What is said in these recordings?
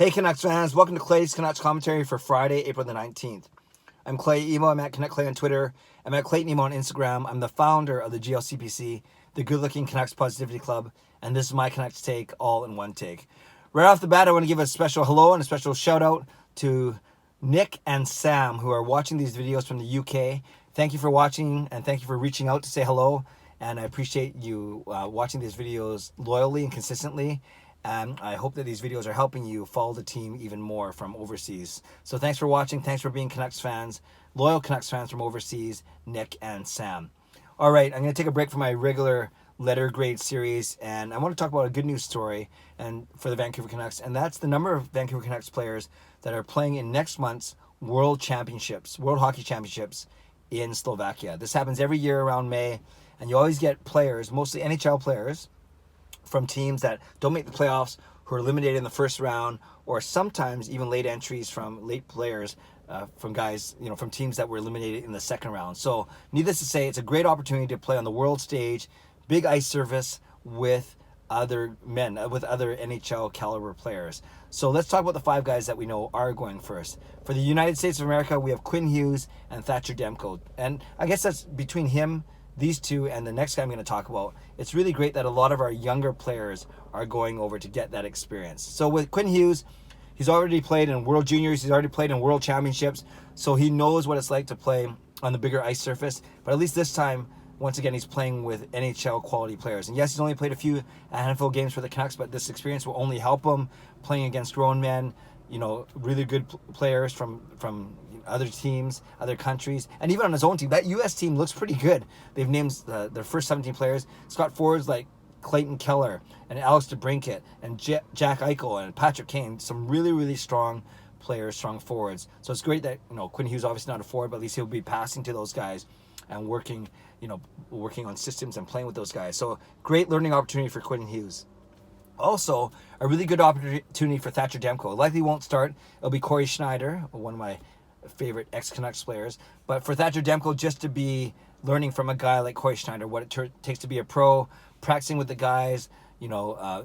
Hey Canucks fans, welcome to Clay's Canucks commentary for Friday, April the 19th. I'm Clay Emo, I'm at Canuck Clay on Twitter, I'm at Clayton Emo on Instagram, I'm the founder of the GLCPC, the Good Looking Canucks Positivity Club, and this is my Canucks take, all in one take. Right off the bat, I want to give a special hello and a special shout out to Nick and Sam, who are watching these videos from the UK. Thank you for watching, and thank you for reaching out to say hello, and I appreciate you watching these videos loyally and consistently. And I hope that these videos are helping you follow the team even more from overseas. So thanks for watching. Thanks for being Canucks fans, loyal Canucks fans from overseas, Nick and Sam. All right, I'm going to take a break from my regular letter grade series, and I want to talk about a good news story and for the Vancouver Canucks, and that's the number of Vancouver Canucks players that are playing in next month's World Hockey Championships in Slovakia. This happens every year around May, and you always get players, mostly NHL players, from teams that don't make the playoffs, who are eliminated in the first round, or sometimes even late entries from late players, from guys, from teams that were eliminated in the second round. So needless to say, it's a great opportunity to play on the world stage, big ice surface with other men, with other NHL caliber players. So let's talk about the five guys that we know are going first. For the United States of America, we have Quinn Hughes and Thatcher Demko. And I guess that's between these two and the next guy I'm going to talk about. It's really great that a lot of our younger players are going over to get that experience. So with Quinn Hughes, he's already played in World Juniors, he's already played in World Championships, so he knows what it's like to play on the bigger ice surface. But at least this time, once again, he's playing with NHL quality players. And yes, he's only played a handful of games for the Canucks, but this experience will only help him playing against grown men, really good players from other teams, other countries, and even on his own team. That U.S. team looks pretty good. They've named their first 17 players. It's got forwards like Clayton Keller and Alex DeBrincat and Jack Eichel and Patrick Kane. Some really, really strong players, strong forwards. So it's great that, Quinn Hughes obviously not a forward, but at least he'll be passing to those guys and working on systems and playing with those guys. So great learning opportunity for Quinn Hughes. Also, a really good opportunity for Thatcher Demko. Likely won't start. It'll be Corey Schneider, one of my favorite ex-Canucks players. But for Thatcher Demko, just to be learning from a guy like Corey Schneider, what it takes to be a pro, practicing with the guys,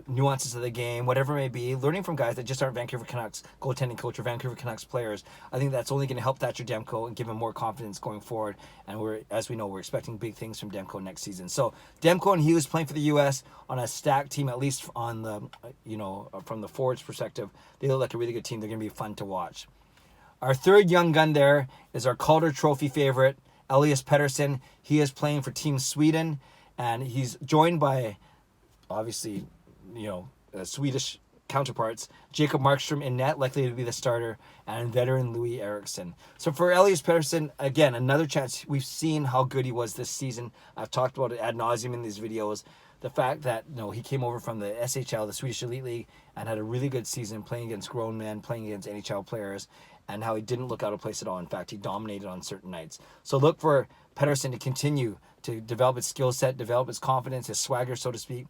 nuances of the game, whatever it may be, learning from guys that just aren't Vancouver Canucks goaltending coach or Vancouver Canucks players. I think that's only going to help Thatcher Demko and give him more confidence going forward. And as we know, we're expecting big things from Demko next season. So Demko and Hughes playing for the U.S. on a stacked team, at least on the, from the forwards perspective, they look like a really good team. They're going to be fun to watch. Our third young gun there is our Calder Trophy favorite, Elias Pettersson. He is playing for Team Sweden, and he's joined by, obviously, Swedish counterparts, Jacob Markstrom in net, likely to be the starter, and veteran Louis Eriksson. So for Elias Pettersson, again, another chance. We've seen how good he was this season. I've talked about it ad nauseum in these videos. The fact that he came over from the SHL, the Swedish Elite League, and had a really good season playing against grown men, playing against NHL players, and how he didn't look out of place at all. In fact, he dominated on certain nights. So look for Pettersson to continue to develop his skill set, develop his confidence, his swagger, so to speak,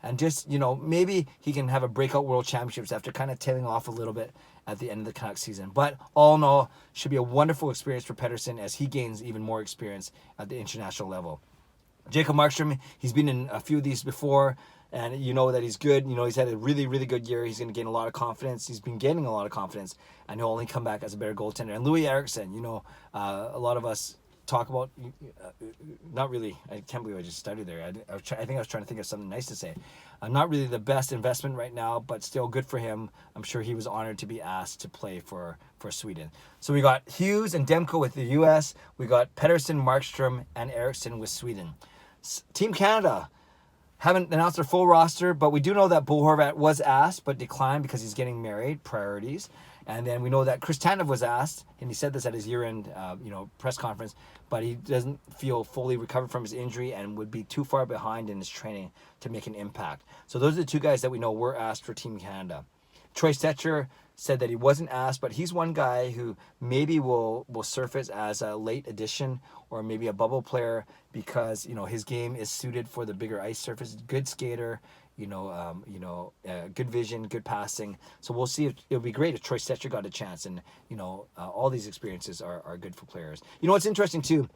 and just, maybe he can have a breakout World Championships after kind of tailing off a little bit at the end of the Canucks season. But all in all, should be a wonderful experience for Pettersson as he gains even more experience at the international level. Jacob Markstrom, he's been in a few of these before, and you know that he's good. He's had a really, really good year. He's going to gain a lot of confidence. He's been gaining a lot of confidence, and he'll only come back as a better goaltender. And Louis Eriksson, a lot of us talk about, not really, I can't believe I just studied there. I think I was trying to think of something nice to say. Not really the best investment right now, but still good for him. I'm sure he was honored to be asked to play for Sweden. So we got Hughes and Demko with the U.S. We got Pettersson, Markstrom, and Eriksson with Sweden. Team Canada haven't announced their full roster, but we do know that Bo Horvat was asked but declined because he's getting married. Priorities. And then we know that Chris Tanev was asked, and he said this at his year-end press conference, but he doesn't feel fully recovered from his injury and would be too far behind in his training to make an impact. So those are the two guys that we know were asked for Team Canada. Troy Stecher said that he wasn't asked, but he's one guy who maybe will surface as a late addition or maybe a bubble player because his game is suited for the bigger ice surface. Good skater, good vision, good passing. So we'll see. It would be great if Troy Stecher got a chance, and all these experiences are good for players. What's interesting too,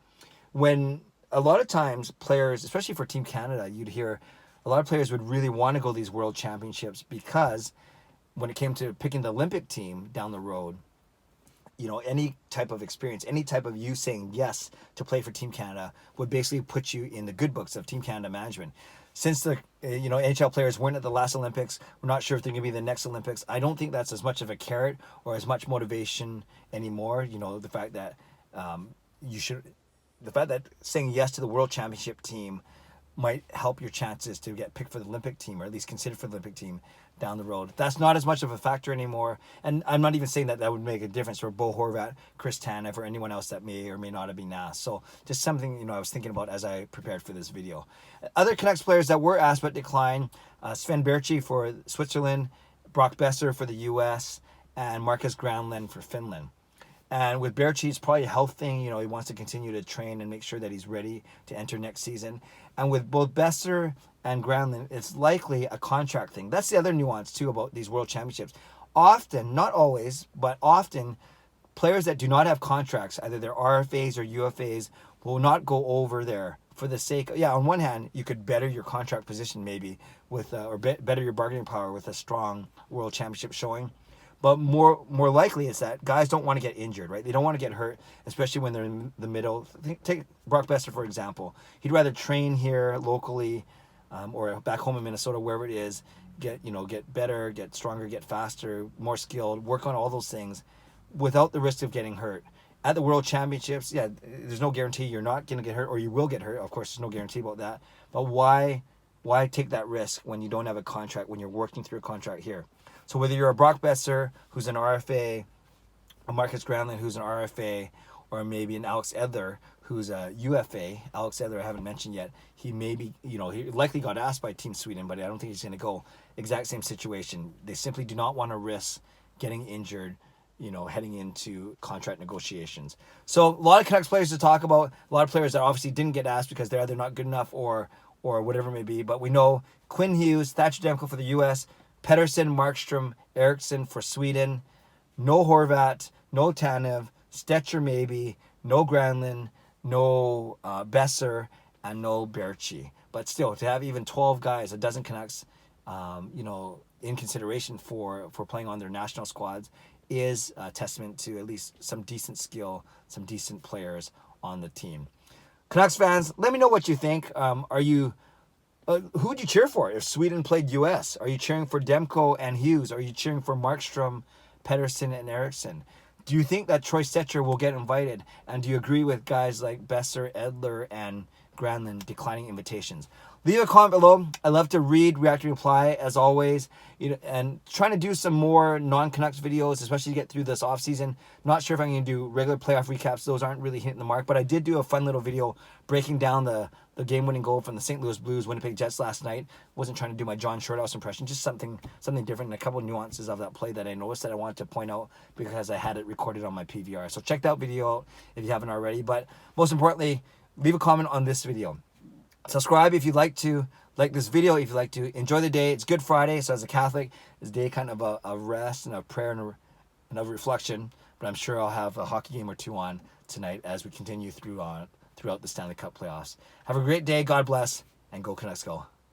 when a lot of times players, especially for Team Canada, you'd hear a lot of players would really want to go to these World Championships because when it came to picking the Olympic team down the road, you know, any type of experience, any type of you saying yes to play for Team Canada would basically put you in the good books of Team Canada management. Since the NHL players weren't at the last Olympics, we're not sure if they're going to be the next Olympics. I don't think that's as much of a carrot or as much motivation anymore. You know, the fact that the fact that saying yes to the World Championship team might help your chances to get picked for the Olympic team, or at least considered for the Olympic team down the road. That's not as much of a factor anymore. And I'm not even saying that that would make a difference for Bo Horvat, Chris Tanev, or anyone else that may or may not have been asked. So just something, you know, I was thinking about as I prepared for this video. Other Canucks players that were asked but declined, Sven Berchi for Switzerland, Brock Besser for the US, and Marcus Granlund for Finland. And with Berchi, it's probably a health thing. You know, he wants to continue to train and make sure that he's ready to enter next season. And with both Besser and Granlund, it's likely a contract thing. That's the other nuance, too, about these World Championships. Often, not always, but often, players that do not have contracts, either they're RFAs or UFAs, will not go over there for the sake of, on one hand, you could better your contract position maybe with, better your bargaining power with a strong World Championship showing. But more likely it's that guys don't want to get injured, right? They don't want to get hurt, especially when they're in the middle. Take Brock Besser, for example. He'd rather train here locally or back home in Minnesota, wherever it is, get better, get stronger, get faster, more skilled, work on all those things without the risk of getting hurt. At the World Championships, there's no guarantee you're not going to get hurt or you will get hurt. Of course, there's no guarantee about that. But why take that risk when you don't have a contract, when you're working through a contract here? So whether you're a Brock Besser, who's an RFA, a Marcus Granlund, who's an RFA, or maybe an Alex Edler, who's a UFA. Alex Edler, I haven't mentioned yet. He maybe, he likely got asked by Team Sweden, but I don't think he's going to go. Exact same situation. They simply do not want to risk getting injured, heading into contract negotiations. So a lot of Canucks players to talk about. A lot of players that obviously didn't get asked because they're either not good enough or whatever it may be. But we know Quinn Hughes, Thatcher Demko for the U.S., Pettersson, Markstrom, Eriksson for Sweden, no Horvat, no Tanev, Stetcher maybe, no Granlund, no Besser, and no Berchi. But still, to have even 12 guys, a dozen Canucks, in consideration for playing on their national squads is a testament to at least some decent skill, some decent players on the team. Canucks fans, let me know what you think. Who would you cheer for if Sweden played U.S.? Are you cheering for Demko and Hughes? Are you cheering for Markstrom, Pettersson, and Eriksson? Do you think that Troy Stetcher will get invited? And do you agree with guys like Besser, Edler, and Granlund declining invitations? Leave a comment below. I love to read, react, and reply as always. And trying to do some more non-Canucks videos, especially to get through this offseason. Not sure if I'm going to do regular playoff recaps. Those aren't really hitting the mark. But I did do a fun little video breaking down the game-winning goal from the St. Louis Blues Winnipeg Jets last night. Wasn't trying to do my John Shorthouse impression. Just something different and a couple of nuances of that play that I noticed that I wanted to point out because I had it recorded on my PVR. So check that video out if you haven't already. But most importantly, leave a comment on this video. Subscribe if you'd like to like this video, if you'd like to. Enjoy the day. It's Good Friday, so as a Catholic, it's a day kind of a rest and a prayer and a reflection. But I'm sure I'll have a hockey game or two on tonight as we continue throughout the Stanley Cup playoffs. Have a great day. God bless, and go Canucks go.